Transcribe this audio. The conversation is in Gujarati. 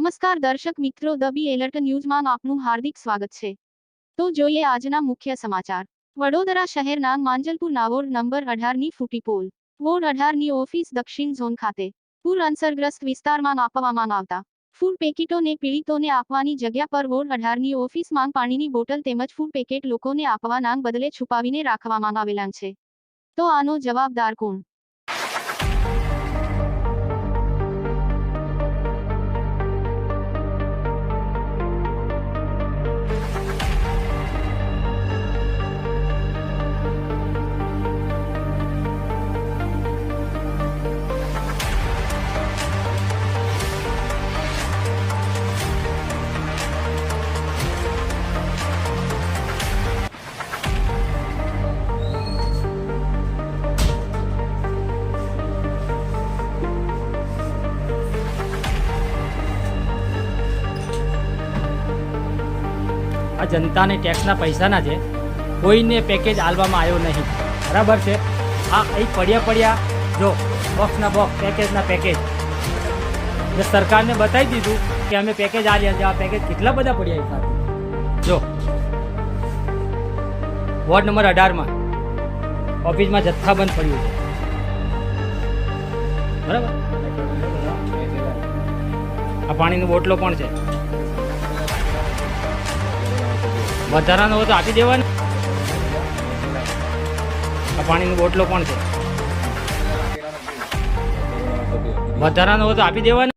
નમસ્કાર દર્શક મિત્રો, ધ બી એલર્ટ ન્યૂઝમાં આપનું હાર્દિક સ્વાગત છે। તો જોઈએ આજના મુખ્ય સમાચાર। વડોદરા શહેરના માંજલપુરના વોર્ડ નંબર 18ની ફૂટી પોલ। વોર્ડ 18ની ઓફિસ દક્ષિણ ઝોન ખાતે પૂર અસરગ્રસ્ત વિસ્તારમાં આપવામાં આવતા ફૂડ પેકેટોને પીડિતોને આપવાની જગ્યા પર વોર્ડ 18ની ઓફિસમાં પાણીની બોટલ તેમજ ફૂડ પેકેટ લોકોને આપવાના બદલે છુપાવીને રાખવામાં આવેલા છે। તો આનો જવાબદાર કોણ? આ જનતાને ટેક્સના પૈસાના છે, કોઈને પેકેજ આલવામાં આવ્યો નહીં, બરાબર છે। આ અહીં પડ્યા જો બોક્સના બોક્સ પેકેજના પેકેજ મેં સરકારને બતાવી દીધું કે અમે પેકેજ આલ્યા છે। આ પેકેજ કેટલા બધા પડ્યા સાથે જો વોર્ડ નંબર 18માં ઓફિસમાં જથ્થાબંધ પડ્યું છે, બરાબર। આ પાણીનો બોટલો પણ છે, વધારાનો હોય તો આપી દેવાનો। આ પાણીનો બોટલો પણ છે, વધારાનો હોય તો આપી દેવાનો।